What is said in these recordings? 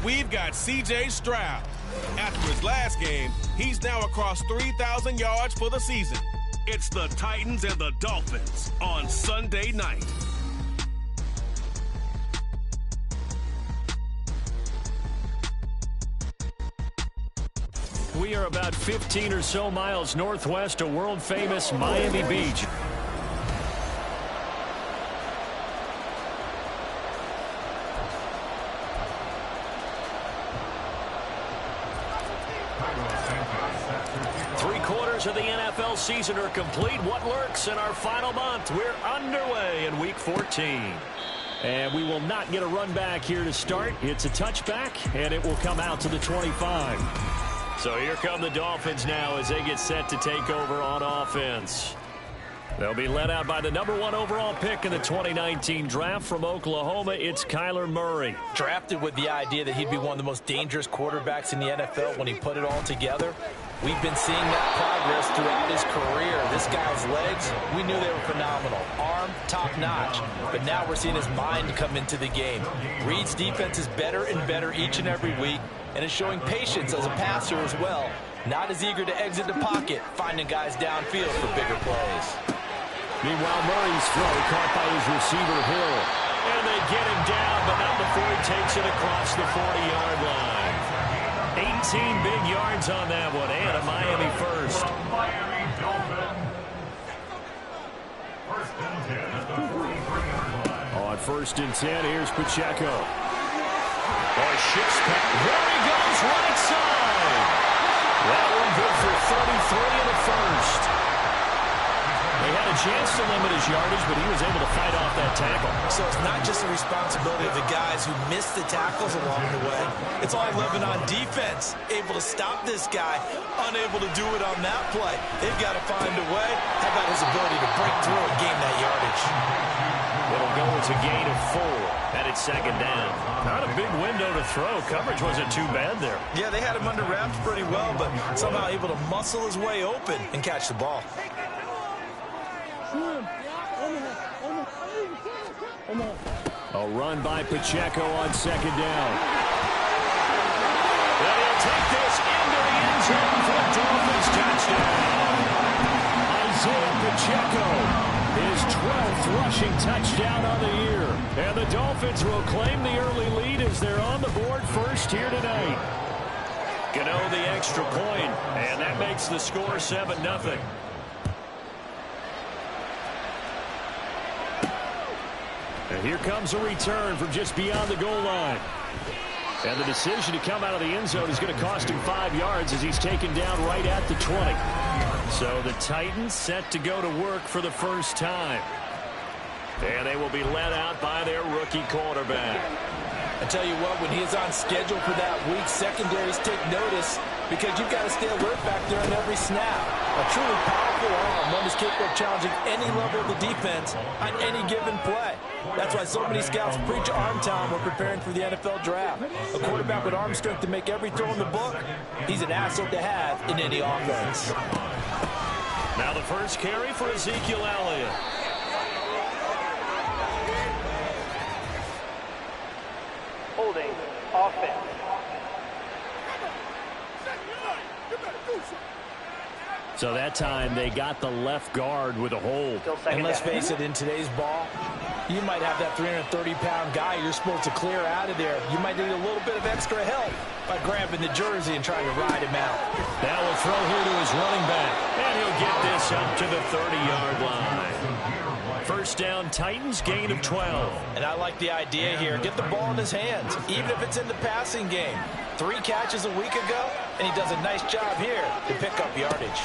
And we've got C.J. Stroud. After his last game, he's now across 3,000 yards for the season. It's the Titans and the Dolphins on Sunday night. We are about 15 or so miles northwest of world-famous Miami Beach. Three-quarters of the NFL season are complete. What lurks in our final month? We're underway in Week 14. And we will not get a run back here to start. It's a touchback, and it will come out to the 25. So here come the Dolphins now as they get set to take over on offense. They'll be led out by the #1 overall pick in the 2019 draft from Oklahoma. It's Kyler Murray. Drafted with the idea that he'd be one of the most dangerous quarterbacks in the NFL when he put it all together. We've been seeing that progress throughout his career. This guy's legs, we knew they were phenomenal. Arm, top-notch. But now we're seeing his mind come into the game. Reed's defense is better and better each and every week, and is showing patience as a passer as well. Not as eager to exit the pocket, finding guys downfield for bigger plays. Meanwhile, Murray's throw caught by his receiver, Hill. And they get him down, but not before he takes it across the 40-yard line. 18 big yards on that one, and a Miami first. On 1st and 10, here's Pacheco. Shifts back. There he goes, right side. That one good for 33 in the first. They had a chance to limit his yardage, but he was able to fight off that tackle. So it's not just the responsibility of the guys who missed the tackles along the way. It's all 11 on defense. Able to stop this guy, unable to do it on that play. They've got to find a way. How about his ability to break through and gain that yardage? It'll go as a gain of 4, and it's 2nd down. Not a big window to throw. Coverage wasn't too bad there. Yeah, they had him under wraps pretty well, but somehow able to muscle his way open and catch the ball. A run by Pacheco on 2nd down. And he'll take this into the end zone for the Dolphins touchdown. Isaiah Pacheco, his 12th rushing touchdown on the year. And the Dolphins will claim the early lead as they're on the board first here tonight. Gano the extra point, and that makes the score 7-0. And here comes a return from just beyond the goal line. And the decision to come out of the end zone is going to cost him 5 yards as he's taken down right at the 20. So the Titans set to go to work for the first time. And they will be led out by their rookie quarterback. I tell you what, when he is on schedule for that week, secondaries take notice because you've got to stay alert back there on every snap. A truly powerful arm, one is capable of challenging any level of the defense on any given play. That's why so many scouts preach arm talent when preparing for the NFL draft. A quarterback with arm strength to make every throw in the book, he's an asset to have in any offense. Now the first carry for Ezekiel Elliott. Holding offense. So that time they got the left guard with a hold. And let's face it, in today's ball, you might have that 330-pound guy you're supposed to clear out of there. You might need a little bit of extra help by grabbing the jersey and trying to ride him out. Now we'll throw here to his running back, and he'll get this up to the 30-yard line. First down, Titans, gain of 12. And I like the idea here. Get the ball in his hands, even if it's in the passing game. 3 catches a week ago, and he does a nice job here to pick up yardage.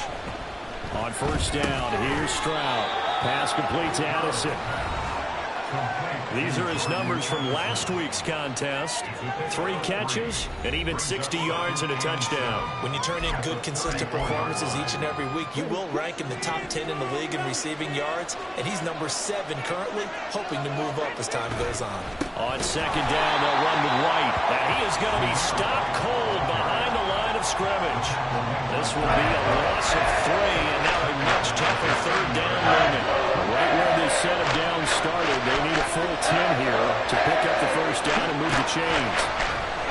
On first down, here's Stroud. Pass complete to Addison. These are his numbers from last week's contest. 3 catches and even 60 yards and a touchdown. When you turn in good, consistent performances each and every week, you will rank in the top 10 in the league in receiving yards, and he's number 7 currently, hoping to move up as time goes on. On second down, they'll run with White. Now he is going to be stopped cold behind the line of scrimmage. This will be a loss of 3, and now a much tougher third down moment. Right where this set of downs started, they need a full 10 here to pick up the first down and move the chains.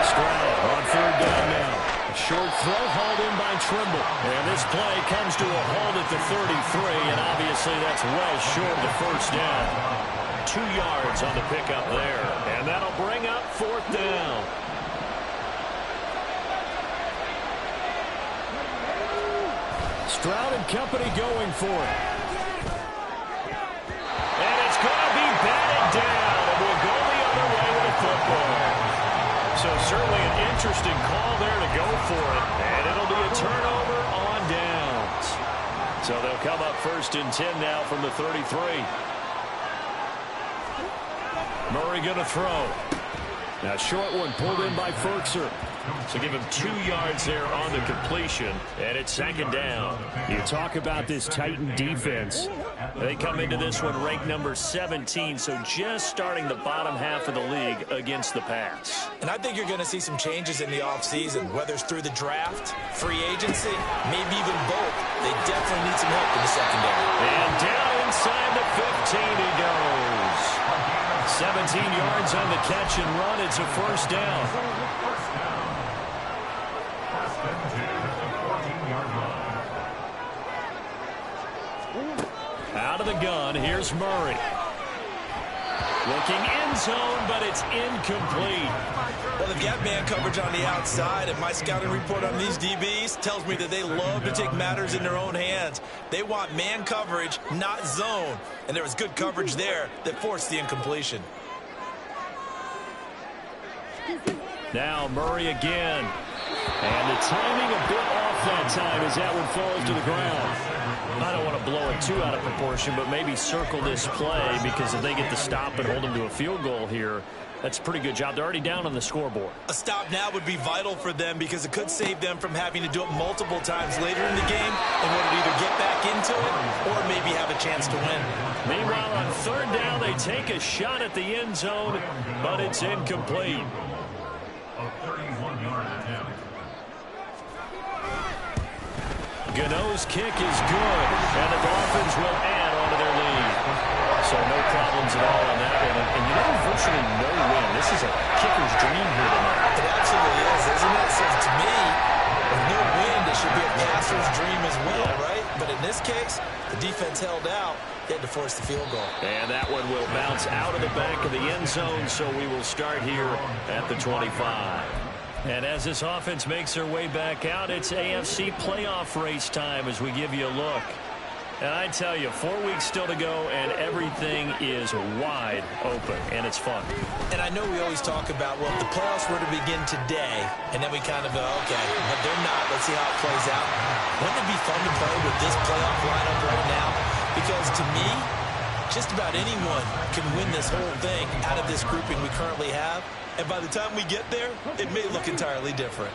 Stroud short throw hauled in by Trimble. And this play comes to a halt at the 33, and obviously that's well short of the first down. 2 yards on the pickup there, and that'll bring up 4th down. Stroud and company going for it. And it's going to be batted down, and we'll go the other way with the football. So certainly an interesting call there to go for it, and it'll be a turnover on downs. So they'll come up 1st and 10 now from the 33. Murray going to throw. Now short one pulled in by Ferkser. So give him 2 yards there on the completion, and it's 2nd down. You talk about this Titan defense. They come into this one ranked number 17, so just starting the bottom half of the league against the pass. And I think you're going to see some changes in the offseason, whether it's through the draft, free agency, maybe even both. They definitely need some help in the secondary. And down inside the 15 he goes. 17 yards on the catch and run. It's a 1st down. Out of the gun, here's Murray. Looking end zone, but it's incomplete. Well, they've got man coverage on the outside, and my scouting report on these DBs tells me that they love to take matters in their own hands. They want man coverage, not zone. And there was good coverage there that forced the incompletion. Now Murray again. And the timing a bit off that time as that one falls to the ground. I don't want to blow it too out of proportion, but maybe circle this play, because if they get the stop and hold them to a field goal here, that's a pretty good job. They're already down on the scoreboard. A stop now would be vital for them, because it could save them from having to do it multiple times later in the game in order to either get back into it or maybe have a chance to win. Meanwhile, on 3rd down, they take a shot at the end zone, but it's incomplete. Gano's kick is good, and the Dolphins will add on to their lead. So no problems at all on that one. And you know, virtually no win. This is a kicker's dream here tonight. It absolutely is, isn't it? So to me, with no win, it should be a passer's dream as well, right? But in this case, the defense held out. They had to force the field goal. And that one will bounce out of the back of the end zone, so we will start here at the 25. And as this offense makes their way back out, it's AFC playoff race time as we give you a look. And I tell you, 4 weeks still to go, and everything is wide open, and it's fun. And I know we always talk about, well, if the playoffs were to begin today, and then we kind of go, okay, but they're not. Let's see how it plays out. Wouldn't it be fun to play with this playoff lineup right now? Because to me, just about anyone can win this whole thing out of this grouping we currently have. And by the time we get there, it may look entirely different.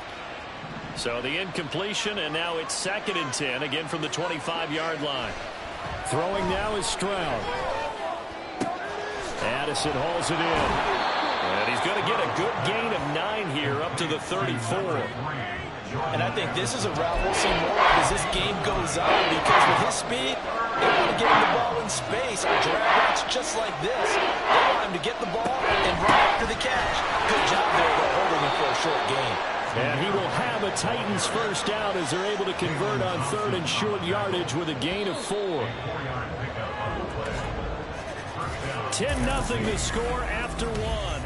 So the incompletion, and now it's 2nd and 10, again from the 25-yard line. Throwing now is Stroud. Addison hauls it in. And he's going to get a good gain of 9 here up to the 34. And I think this is a route we'll see more as this game goes on, because with his speed, they want to get him the ball in space or drag routes just like this. They want him to get the ball and run after the catch. Good job there, though, holding him for a short gain. And he will have a Titans 1st down as they're able to convert on 3rd and short yardage with a gain of 4. 10-0 the score after 1.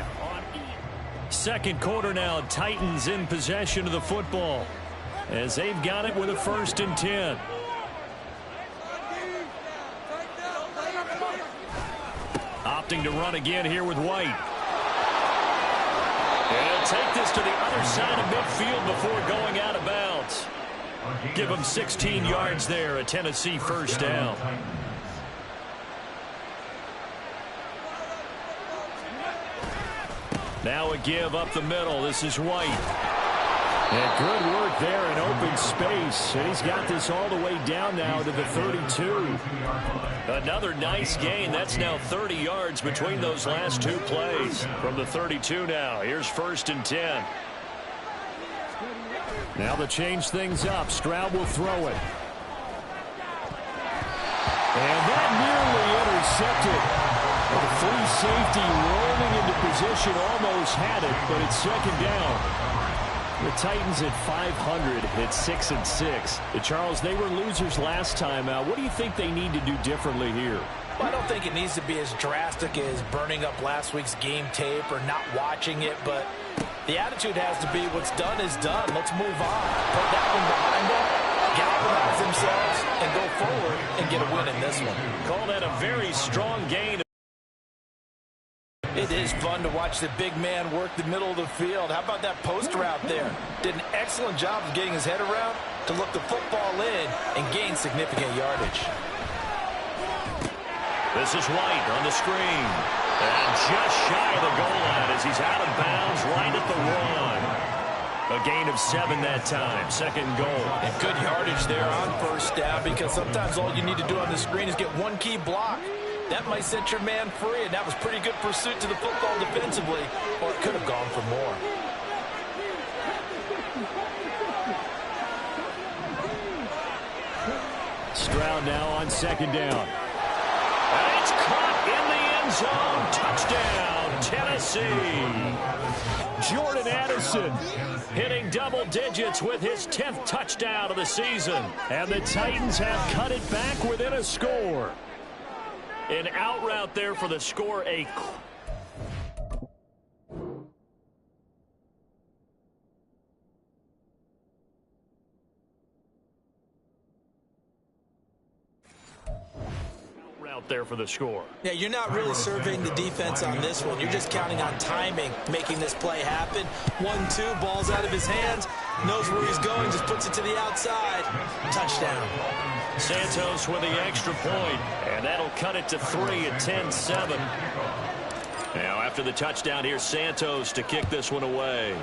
2nd quarter now, Titans in possession of the football as they've got it with a 1st and 10. Opting to run again here with White. And he'll take this to the other side of midfield before going out of bounds. Give him 16 yards there, a Tennessee 1st down. Now a give up the middle. This is White. And good work there in open space. And he's got this all the way down now to the 32. Another nice gain. That's now 30 yards between those last 2 plays. From the 32 now. Here's 1st and 10. Now to change things up, Stroud will throw it. And that nearly intercepted. The free safety rolling into position, almost had it, but it's 2nd down. The Titans at 500 at 6-6. Charles, they were losers last time out. What do you think they need to do differently here? Well, I don't think it needs to be as drastic as burning up last week's game tape or not watching it, but the attitude has to be what's done is done. Let's move on. Put that one behind them, galvanize themselves, and go forward and get a win in this one. Call that a very strong gain. It is fun to watch the big man work the middle of the field. How about that post route there? Did an excellent job of getting his head around to look the football in and gain significant yardage. This is White on the screen. And just shy of the goal line as he's out of bounds right at the 1. A gain of 7 that time. Second goal. And good yardage there on first down, because sometimes all you need to do on the screen is get one key block. That might set your man free, and that was pretty good pursuit to the football defensively, or it could have gone for more. Stroud now on second down. And it's caught in the end zone. Touchdown, Tennessee. Jordan Addison hitting double digits with his 10th touchdown of the season. And the Titans have cut it back within a score. An out route there for the score. There for the score. Yeah, you're not really surveying the defense on this one. You're just counting on timing, making this play happen. 1-2, ball's out of his hands, knows where he's going, just puts it to the outside. Touchdown. Santos with the extra point, and that'll cut it to 3 at 10-7. Now after the touchdown, here's Santos to kick this one away.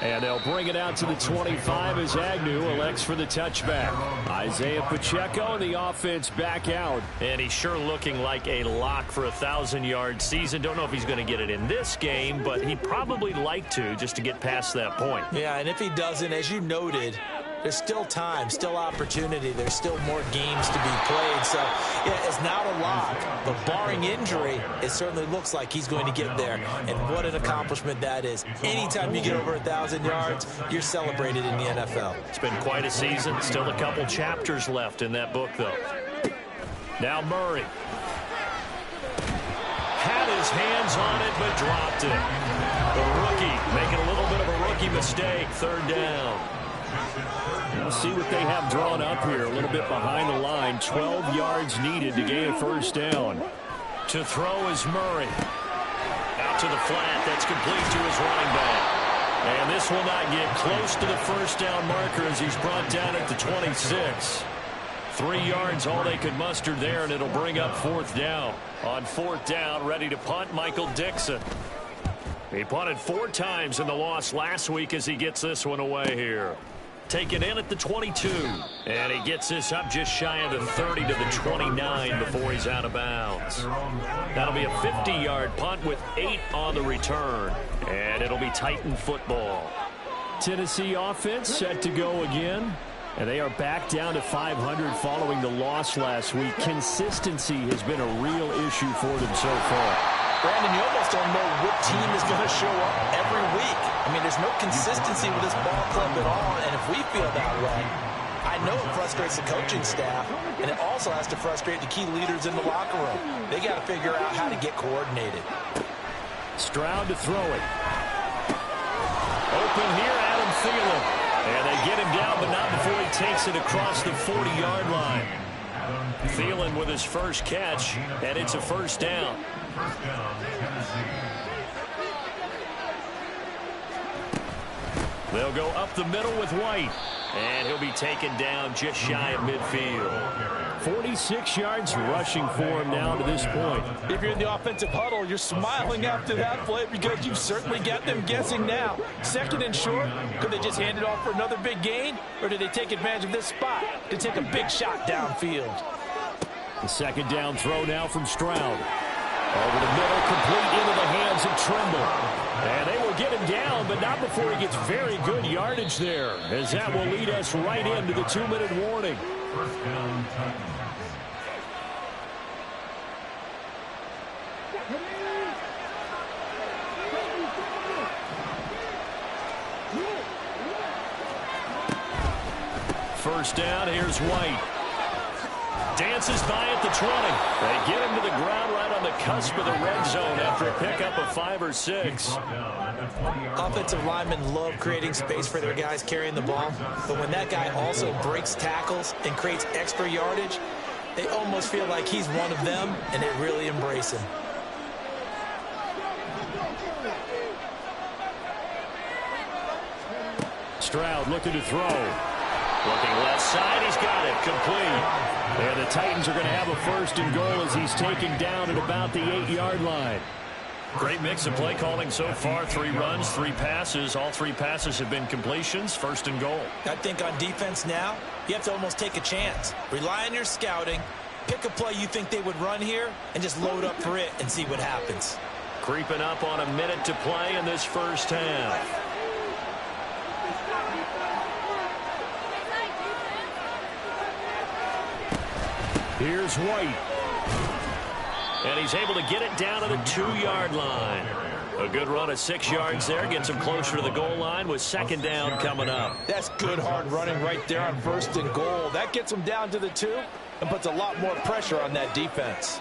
And they'll bring it out to the 25 as Agnew elects for the touchback. Isaiah Pacheco and the offense back out. And he's sure looking like a lock for a 1,000-yard season. Don't know if he's going to get it in this game, but he'd probably like to just to get past that point. Yeah, and if he doesn't, as you noted, there's still time, still opportunity. There's still more games to be played. So, yeah, it's not a lock. But barring injury, it certainly looks like he's going to get there. And what an accomplishment that is. Anytime you get over 1,000 yards, you're celebrated in the NFL. It's been quite a season. Still a couple chapters left in that book, though. Now Murray. Had his hands on it, but dropped it. The rookie making a little bit of a rookie mistake. Third down. We'll see what they have drawn up here. A little bit behind the line. 12 yards needed to gain a first down. To throw is Murray. Out to the flat. That's complete to his running back. And this will not get close to the first down marker as he's brought down at the 26. 3 yards all they could muster there, and it'll bring up fourth down. On fourth down, ready to punt, Michael Dixon. He punted 4 times in the loss last week as he gets this one away here. Taken in at the 22. And he gets this up just shy of the 30 to the 29 before he's out of bounds. That'll be a 50-yard punt with 8 on the return. And it'll be Titan football. Tennessee offense set to go again. And they are back down to 500 following the loss last week. Consistency has been a real issue for them so far. Brandon, you almost don't know what team is going to show up every week. I mean, there's no consistency with this ball club at all, and if we feel that way, I know it frustrates the coaching staff, and it also has to frustrate the key leaders in the locker room. They got to figure out how to get coordinated. Stroud to throw it. Open here, Adam Thielen. And they get him down, but not before he takes it across the 40-yard line. Thielen with his first catch, and it's a first down. They'll go up the middle with White, and he'll be taken down just shy of midfield. 46 yards rushing for him now to this point. If you're in the offensive huddle, you're smiling after that play because you've certainly got them guessing now. Second and short, could they just hand it off for another big gain, or did they take advantage of this spot to take a big shot downfield? The second down throw now from Stroud. Over the middle, complete into the hands of Trimble. And they will get him down, but not before he gets very good yardage there, as that will lead us right into the 2-minute warning. First down, Titans. First down, here's White. Dances by at the 20. They get him to the ground right on the cusp of the red zone after a pickup of 5 or 6. Offensive linemen love creating space for their guys carrying the ball, but when that guy also breaks tackles and creates extra yardage, they almost feel like he's one of them, and they really embrace him. Stroud looking to throw. Looking left side, he's got it, complete. And the Titans are going to have a 1st and goal as he's taken down at about the 8-yard line. Great mix of play calling so far. 3 runs, 3 passes. All 3 passes have been completions. 1st and goal. I think on defense now, you have to almost take a chance. Rely on your scouting. Pick a play you think they would run here and just load up for it and see what happens. Creeping up on a minute to play in this first half. Here's White. And he's able to get it down to the 2-yard line. A good run of 6 yards there. Gets him closer to the goal line with 2nd down coming up. That's good hard running right there on 1st and goal. That gets him down to the 2 and puts a lot more pressure on that defense.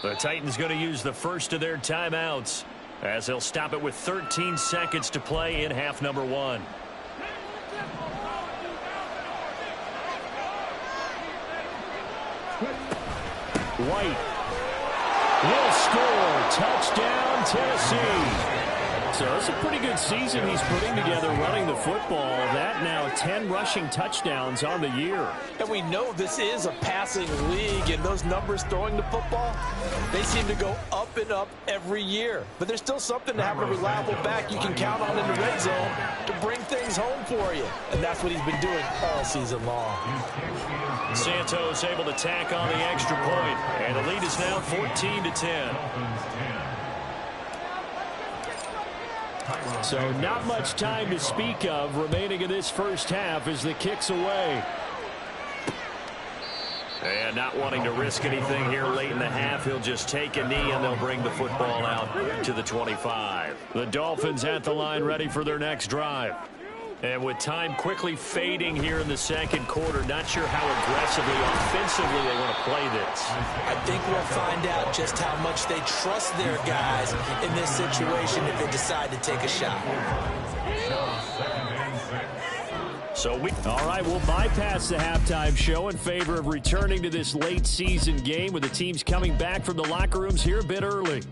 The Titans going to use the first of their timeouts as they'll stop it with 13 seconds to play in half number 1. White will score. Touchdown, Tennessee. So it's a pretty good season he's putting together running the football. That now 10 rushing touchdowns on the year. And we know this is a passing league, and those numbers throwing the football, they seem to go up and up every year. But there's still something to have a reliable back you can count on in the red zone to bring things home for you. And that's what he's been doing all season long. Santos able to tack on the extra point, and the lead is now 14-10. So not much time to speak of remaining in this first half as the kick's away. And not wanting to risk anything here late in the half, he'll just take a knee and they'll bring the football out to the 25. The Dolphins at the line ready for their next drive. And with time quickly fading here in the second quarter, not sure how aggressively, offensively they want to play this. I think we'll find out just how much they trust their guys in this situation if they decide to take a shot. All right, we'll bypass the halftime show in favor of returning to this late season game with the teams coming back from the locker rooms here a bit early.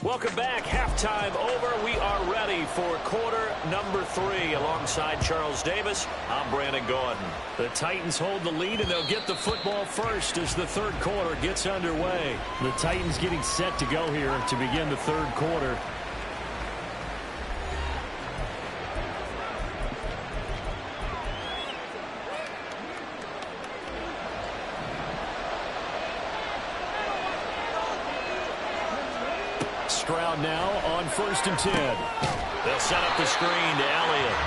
Welcome back. Halftime over. We are ready for quarter number 3. Alongside Charles Davis, I'm Brandon Gordon. The Titans hold the lead, and they'll get the football first as the third quarter gets underway. The Titans getting set to go here to begin the third quarter. Stroud now on 1st and 10. They'll set up the screen to Elliott.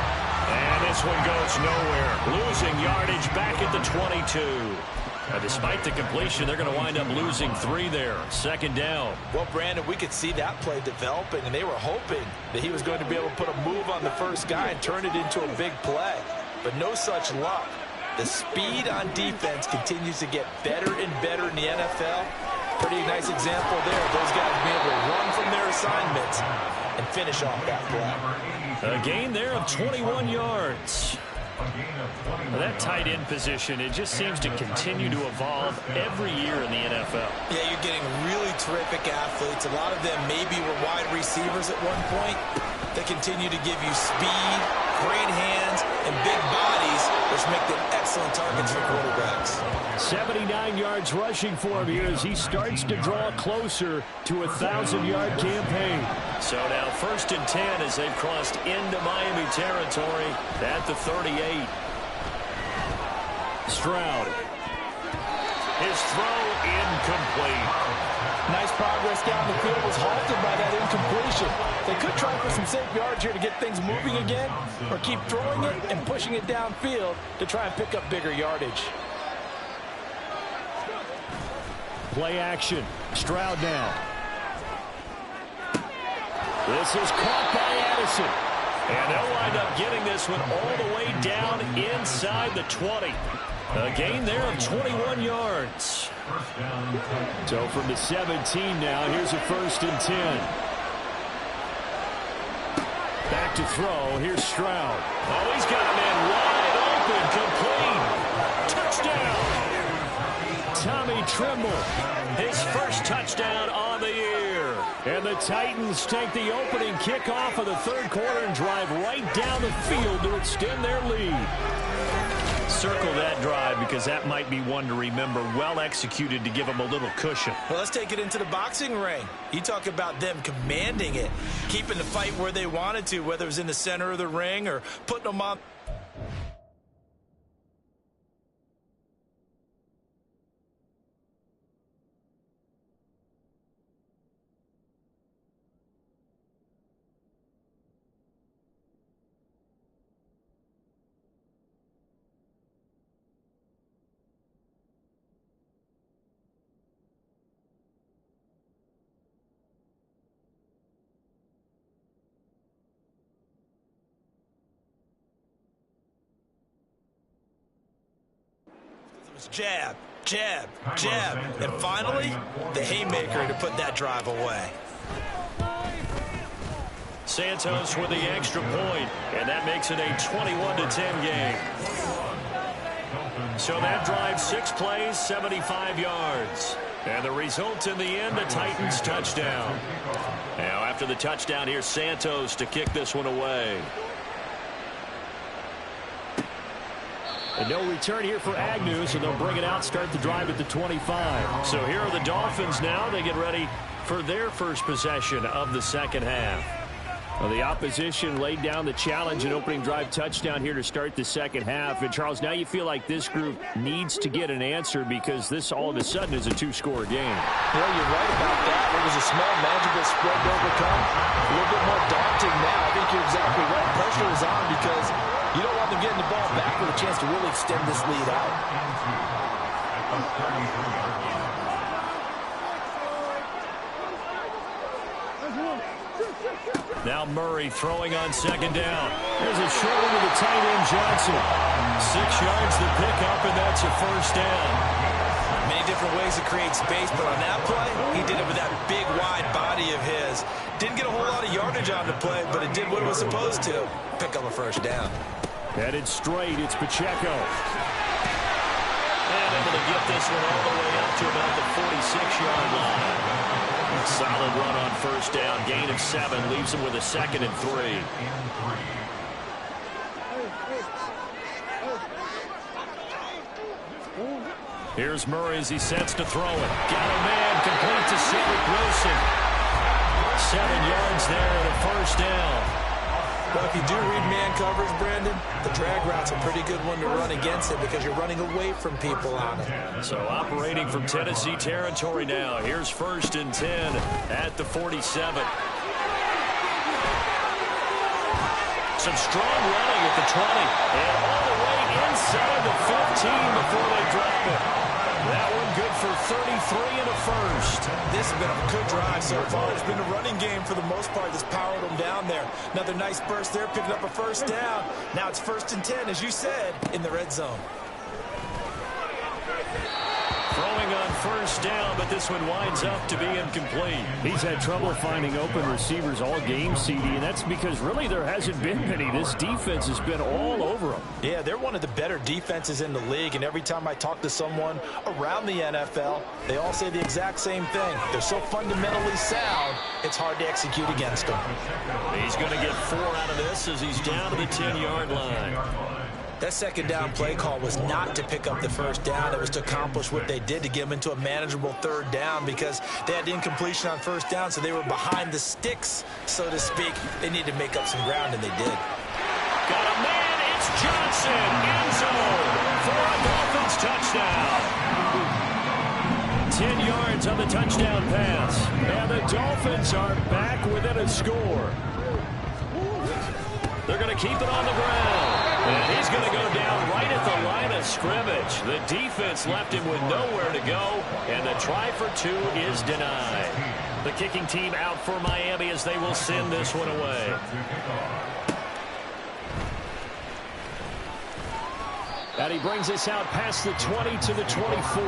And this one goes nowhere. Losing yardage back at the 22. Despite the completion, they're going to wind up losing 3 there. 2nd down. Well, Brandon, we could see that play developing, and they were hoping that he was going to be able to put a move on the first guy and turn it into a big play. But no such luck. The speed on defense continues to get better and better in the NFL. Pretty nice example there. Those guys being able to run from their assignments and finish off that play. A gain there of 21 yards. That tight end position, it just seems to continue to evolve every year in the NFL. Yeah, you're getting really terrific athletes. A lot of them maybe were wide receivers at one point. They continue to give you speed, great hands, and big bodies, which make them excellent targets for quarterbacks. 79 yards rushing for him here as he starts to draw closer to a 1,000-yard campaign. So now 1st and 10 as they've crossed into Miami territory at the 38. Stroud. His throw incomplete. Nice progress down the field was halted by that incompletion. They could try for some safe yards here to get things moving again, or keep throwing it and pushing it downfield to try and pick up bigger yardage. Play action. Stroud now. This is caught by Addison. And they'll wind up getting this one all the way down inside the 20. A gain there of 21 yards. So from the 17 now, here's a 1st and 10. Back to throw. Here's Stroud. Oh, he's got a man wide open. Complete. Touchdown. Tommy Tremble. His first touchdown on the year. And the Titans take the opening kickoff of the 3rd quarter and drive right down the field to extend their lead. Circle that drive because that might be one to remember. Well executed to give them a little cushion. Well, let's take it into the boxing ring. You talk about them commanding it, keeping the fight where they wanted to, whether it was in the center of the ring or putting them on. Jab, jab, jab, and finally, the haymaker to put that drive away. Santos with the extra point, and that makes it a 21-10 game. So that drive, 6 plays, 75 yards. And the result in the end, a Titans touchdown. Now after the touchdown, here's Santos to kick this one away. And no return here for Agnew, so they'll bring it out, start the drive at the 25. So here are the Dolphins now. They get ready for their first possession of the 2nd half. Well, the opposition laid down the challenge and opening drive touchdown here to start the 2nd half. And, Charles, now you feel like this group needs to get an answer because this all of a sudden is a 2-score game. Well, you're right about that. It was a small, manageable spread to overcome. A little bit more daunting now. I think you're exactly right. Pressure is on because you don't want them getting the ball back with a chance to really extend this lead out. Now Murray throwing on 2nd down. There's a short one to the tight end, Johnson. 6 yards to pick up, and that's a 1st down. Many different ways to create space, but on that play, he did it with that big, wide body of his. Didn't get a whole lot of yardage on the play, but it did what it was supposed to. Pick up a 1st down. Headed straight, it's Pacheco. And able to get this one all the way up to about the 46-yard line. Solid run on 1st down. Gain of 7 leaves him with a 2nd and 3. Here's Murray as he sets to throw it. Got a man, complete to Cedric Wilson. 7 yards there and a 1st down. Well, if you do read man coverage, Brandon, the drag route's a pretty good one to run against it because you're running away from people on it. So operating from Tennessee territory now. Here's 1st and 10 at the 47. Some strong running at the 20. And all the way inside the 15 before they drop it. That one good for 33 and a 1st. This has been a good drive so far. It's been a running game for the most part that's powered them down there. Another nice burst there, picking up a 1st down. Now it's 1st and 10, as you said, in the red zone. Throwing on 1st down, but this one winds up to be incomplete. He's had trouble finding open receivers all game, CD, and that's because really there hasn't been many. This defense has been all over them. Yeah, they're one of the better defenses in the league, and every time I talk to someone around the NFL, they all say the exact same thing. They're so fundamentally sound, it's hard to execute against them. He's going to get 4 out of this as he's down to the 10-yard line. That 2nd down play call was not to pick up the 1st down. It was to accomplish what they did to get them into a manageable 3rd down because they had incompletion on 1st down, so they were behind the sticks, so to speak. They needed to make up some ground, and they did. Got a man. It's Johnson. End zone for a Dolphins touchdown. Stroud's on the touchdown pass. And the Dolphins are back within a score. They're going to keep it on the ground. And he's going to go down right at the line of scrimmage. The defense left him with nowhere to go. And the try for two is denied. The kicking team out for Miami as they will send this one away. And he brings us out past the 20 to the 24.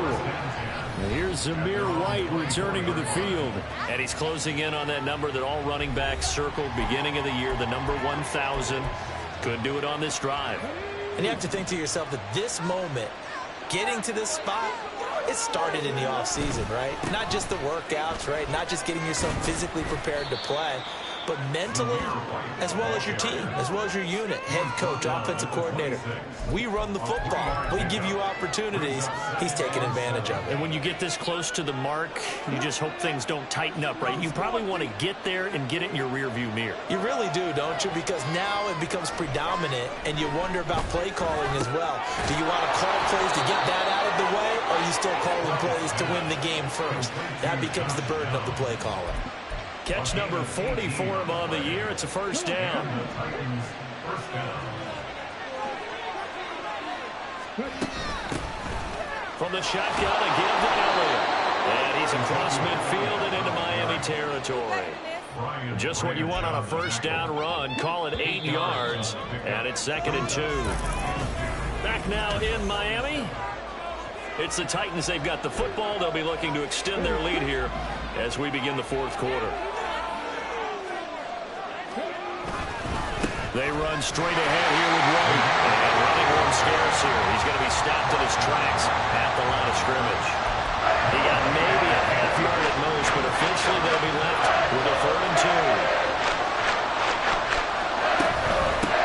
And here's Zamir White returning to the field. And he's closing in on that number that all running backs circled beginning of the year, the number 1,000. Could do it on this drive. And you have to think to yourself that this moment, getting to this spot, it started in the offseason, right? Not just the workouts, right? Not just getting yourself physically prepared to play, but mentally, as well as your team, as well as your unit, head coach, offensive coordinator. We run the football. We give you opportunities. He's taking advantage of it. And when you get this close to the mark, you just hope things don't tighten up, right? You probably want to get there and get it in your rearview mirror. You really do, don't you? Because now it becomes predominant, and you wonder about play calling as well. Do you want to call plays to get that out of the way, or are you still calling plays to win the game first? That becomes the burden of the play caller. Catch number 40 for him on the year. It's a first down. From the shotgun again to Elliott. And he's across midfield and into Miami territory. Just what you want on a first down run. Call it 8 yards. And it's 2nd and 2. Back now in Miami. It's the Titans. They've got the football. They'll be looking to extend their lead here as we begin the 4th quarter. They run straight ahead here with White. And running room scarce here. He's going to be stopped in his tracks at the line of scrimmage. He got maybe a half yard at most, but officially they'll be left with a 3rd and 2.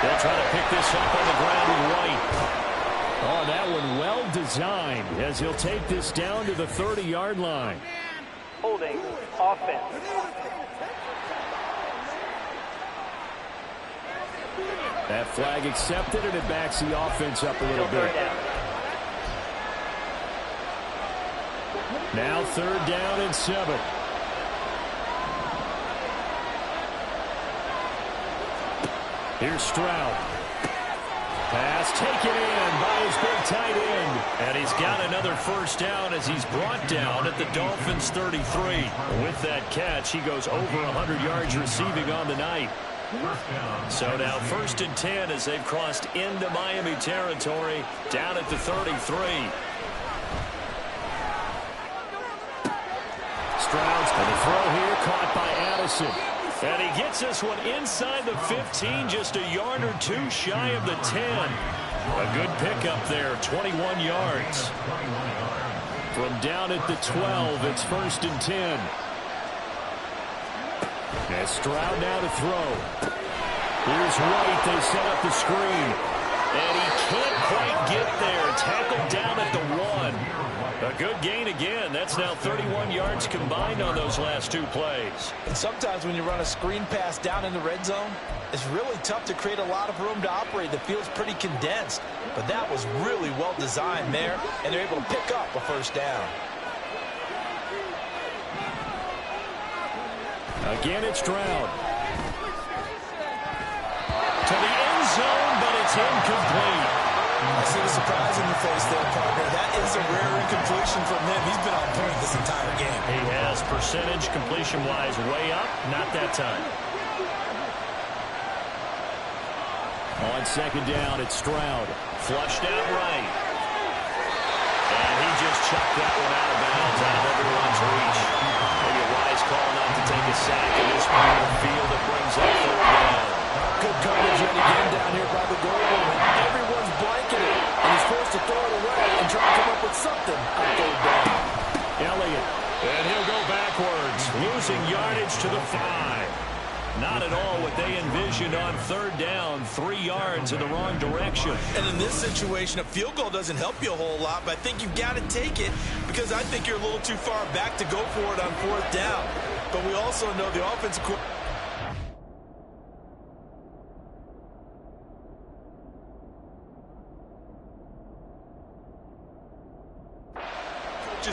They'll try to pick this up on the ground with White. Oh, that one well designed as he'll take this down to the 30-yard line. Holding offense. That flag accepted, and it backs the offense up a little bit. Now 3rd down and 7. Here's Stroud. Pass taken in by his big tight end. And he's got another first down as he's brought down at the Dolphins' 33. With that catch, he goes over 100 yards receiving on the night. So now 1st and 10 as they've crossed into Miami territory down at the 33. Stroud's going to throw here, caught by Addison. And he gets this one inside the 15, just a yard or two shy of the 10. A good pickup there, 21 yards. From down at the 12, it's 1st and 10. And Stroud now to throw. Here's White. They set up the screen. And he can't quite get there. Tackled down at the 1. A good gain again. That's now 31 yards combined on those last 2 plays. And sometimes when you run a screen pass down in the red zone, it's really tough to create a lot of room to operate. The field's pretty condensed. But that was really well designed there, and they're able to pick up a first down. Again, it's Stroud. To the end zone, but it's incomplete. I see the surprise in your face there, partner. That is a rare incompletion from him. He's been on point this entire game. He has percentage completion-wise way up. Not that time. On 2nd down, it's Stroud. Flushed out right. And he just chucked that one out of bounds, out of everyone's reach. Maybe a wise call not to take a sack in this part of the field that brings up 3rd down. Good coverage yet again down here by the goal line. Everyone's blanketed, and he's forced to throw it away and try to come up with something on 3rd down. Elliott, and he'll go backwards, losing yardage to the 5. Not at all what they envisioned on 3rd down, 3 yards in the wrong direction. And in this situation, a field goal doesn't help you a whole lot, but I think you've got to take it because I think you're a little too far back to go for it on 4th down. But we also know the offensive coach's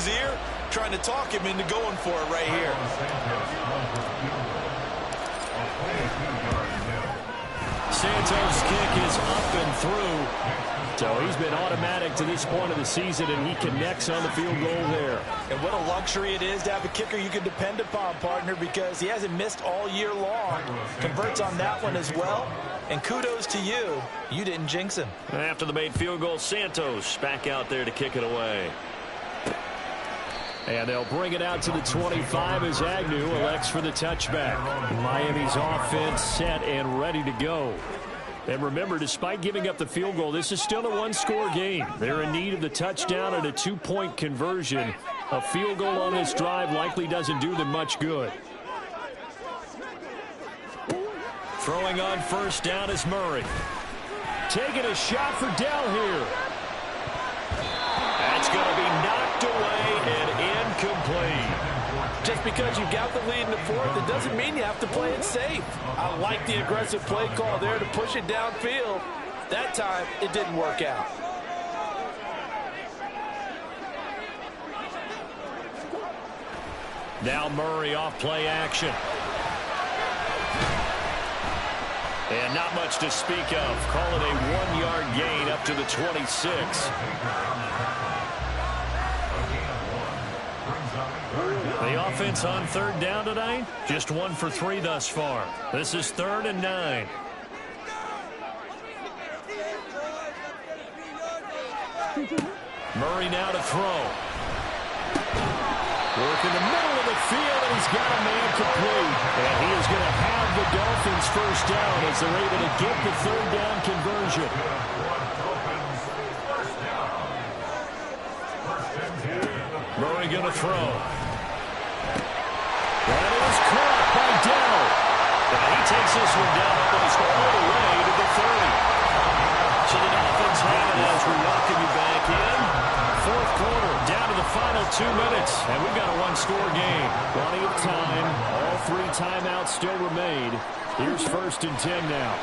ear, trying to talk him into going for it right here. Santos' kick is up and through. So he's been automatic to this point of the season, and he connects on the field goal there. And what a luxury it is to have a kicker you can depend upon, partner, because he hasn't missed all year long. Converts on that one as well. And kudos to you. You didn't jinx him. After the made field goal, Santos back out there to kick it away. And they'll bring it out to the 25 as Agnew elects for the touchback. Miami's offense set and ready to go. And remember, despite giving up the field goal, this is still a one-score game. They're in need of the touchdown and a two-point conversion. A field goal on this drive likely doesn't do them much good. Throwing on first down is Murray. Taking a shot for Dell here. That's going to be knocked away and incomplete. Just because you've got the lead in the fourth, it doesn't mean you have to play it safe. I like the aggressive play call there to push it downfield. That time, it didn't work out. Now Murray off play action. And not much to speak of. Call it a 1-yard gain up to the 26. The offense on third down tonight, just 1 for 3 thus far. This is 3rd and 9. Murray now to throw. Work in the middle of the field, and he's got a man complete. And he is going to have the Dolphins first down as they're able to get the third down conversion. Murray going to throw. That is caught by Dell. And he takes this one down almost all the way to the 30. So the Dolphins have it as we welcome you back in. Fourth quarter, down to the final 2 minutes. And we've got a one-score game. Plenty of time. All 3 timeouts still remain. Here's 1st and 10 now.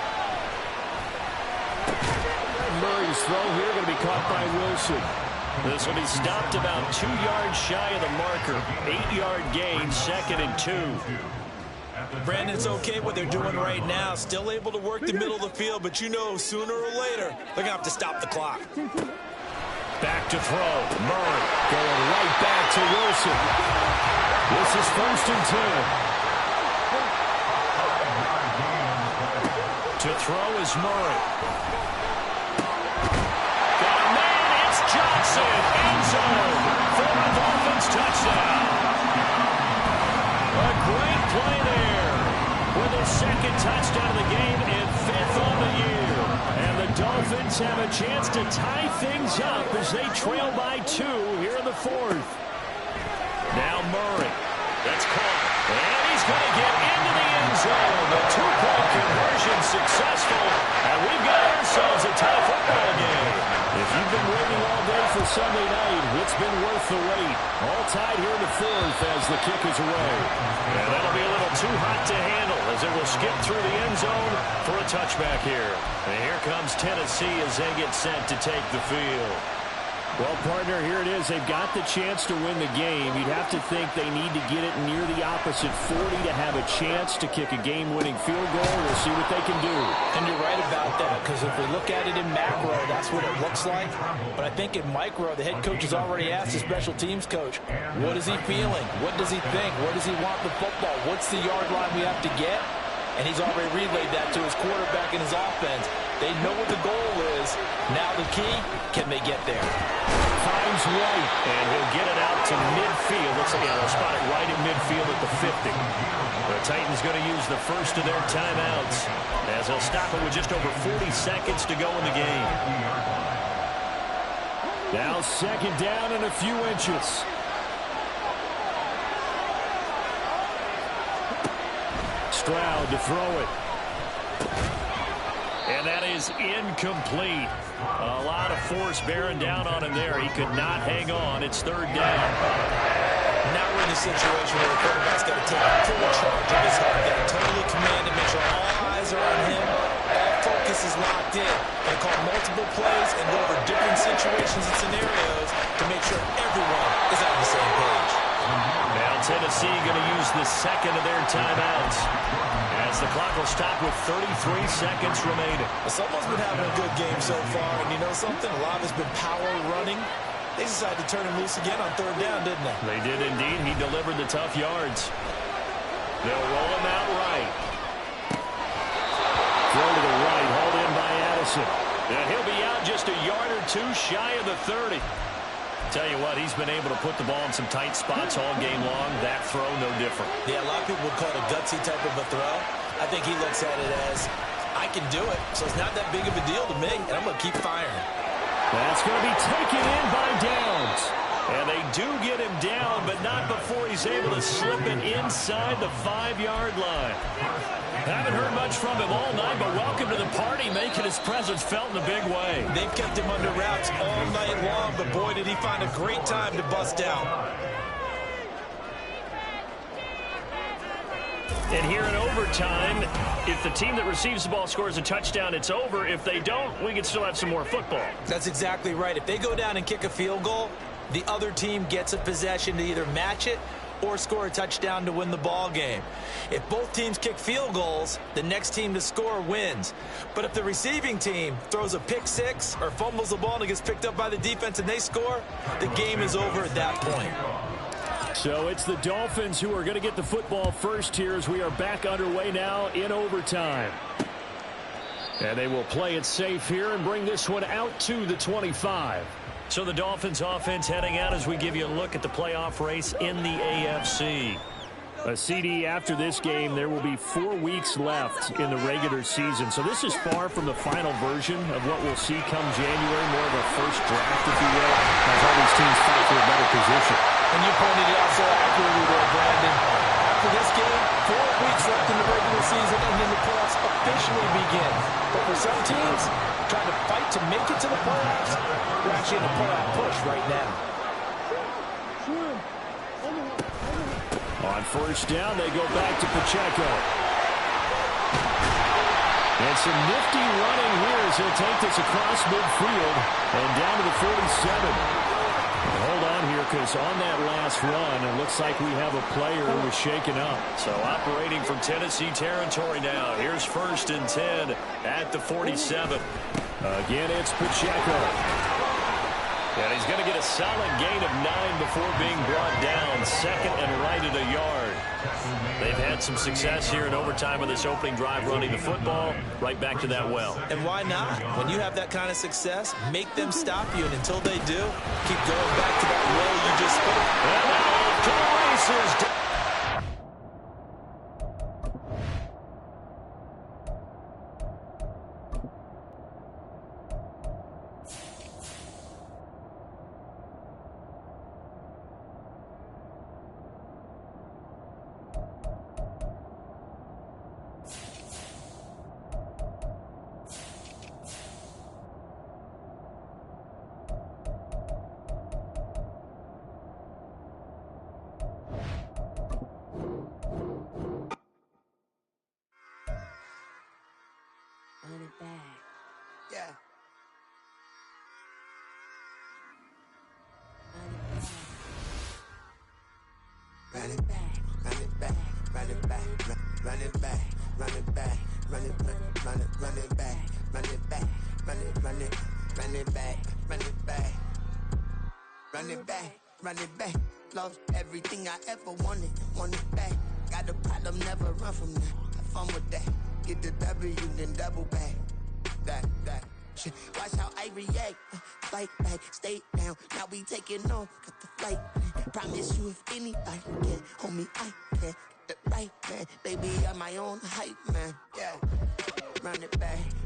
Murray's throw here going to be caught by Wilson. This will be stopped about 2 yards shy of the marker. 8-yard gain, 2nd and 2. Brandon, it's okay what they're doing right now. Still able to work the middle of the field, but you know sooner or later they're going to have to stop the clock. Back to throw. Murray going right back to Wilson. This is 1st and 10. To throw is Murray. Got a man, it's Johnson. End zone for the Dolphins touchdown. A great play there with his 2nd touchdown of the game and 5th on the year. And the Dolphins have a chance to tie things up as they trail by 2 here in the 4th. Now Murray. That's caught. And he's going to get into the end zone. The 2-point conversion successful. And we've got ourselves a tie football game. If you've been waiting all day for Sunday night, it's been worth the wait. All tied here in the 4th as the kick is away. And that'll be a little too hot to handle as it will skip through the end zone for a touchback here. And here comes Tennessee as they get set to take the field. Well, partner, here it is. They've got the chance to win the game. You'd have to think they need to get it near the opposite 40 to have a chance to kick a game-winning field goal. We'll see what they can do. And you're right about that, because if we look at it in macro, that's what it looks like. But I think in micro, the head coach has already asked the special teams coach, what is he feeling? What does he think? Where does he want the football? What's the yard line we have to get? And he's already relayed that to his quarterback and his offense. They know what the goal is. Now the key, can they get there? Finds White, and he'll get it out to midfield. Looks like they'll spot it right in midfield at the 50. The Titans going to use the first of their timeouts as they'll stop it with just over 40 seconds to go in the game. Now 2nd down and a few inches. Stroud to throw it. And that is incomplete. A lot of force bearing down on him there. He could not hang on. It's 3rd down. Now we're in a situation where the quarterback's got to take full charge of his heart. Got to totally command and make sure all eyes are on him. All focus is locked in. They call multiple plays and go over different situations and scenarios to make sure everyone is on the same page. Now Tennessee going to use the second of their timeouts as the clock will stop with 33 seconds remaining. Someone's been having a good game so far, and you know something? A lot has been power running. They decided to turn him loose again on third down, didn't they? They did indeed. He delivered the tough yards. They'll roll him out right. Throw to the right, hauled in by Addison. And he'll be out just a yard or two shy of the 30. Tell you what, he's been able to put the ball in some tight spots all game long. That throw, no different. Yeah, a lot of people would call it a gutsy type of a throw. I think he looks at it as, I can do it, so it's not that big of a deal to me, and I'm going to keep firing. That's going to be taken in by Downs. And they do get him down, but not before he's able to slip it inside the 5-yard line. Haven't heard much from him all night, but welcome to the party, making his presence felt in a big way. They've kept him under wraps all night long, but boy, did he find a great time to bust out. And here in overtime, if the team that receives the ball scores a touchdown, it's over. If they don't, we can still have some more football. That's exactly right. If they go down and kick a field goal, the other team gets a possession to either match it or score a touchdown to win the ball game. If both teams kick field goals, the next team to score wins. But if the receiving team throws a pick six or fumbles the ball and it gets picked up by the defense and they score, the game is over at that point. So it's the Dolphins who are going to get the football first here as we are back underway now in overtime. And they will play it safe here and bring this one out to the 25. So the Dolphins offense heading out as we give you a look at the playoff race in the AFC. A CD after this game, there will be 4 weeks left in the regular season. So this is far from the final version of what we'll see come January, more of a first draft, if you will, as all these teams fight for a better position. And you pointed it out so accurately there, Brandon. After this game, 4 weeks left in the regular season, and then the playoffs officially begin. But for some teams, trying to fight to make it to the playoffs, they're actually in a playoff push right now. On first down, they go back to Pacheco. And some nifty running here as he'll take this across midfield and down to the 47. Hold on here, because on that last run, it looks like we have a player who was shaken up. So operating from Tennessee territory now. Here's 1st and 10 at the 47. Again, it's Pacheco. And he's going to get a solid gain of 9 before being brought down. Second and right at a yard. They've had some success here in overtime with this opening drive running the football. Right back to that well. And why not? When you have that kind of success, make them stop you. And until they do, keep going back to that well you just spoke. And now off to the races. Yeah. Run it back, run it back, run it back, run it back, run it back, run it back, run it back, run it back, run it back, run it back, run it back, run it back. Lost everything I ever wanted, want it back. Got a problem, never run from that. Have fun with that. Get the W, then double back. That shit. Watch how I react. Fight back, stay down. Now we taking on, got the flight. Promise you if anybody can, homie, I can. Get the right man, baby, I'm my own hype man. Yeah, run it back.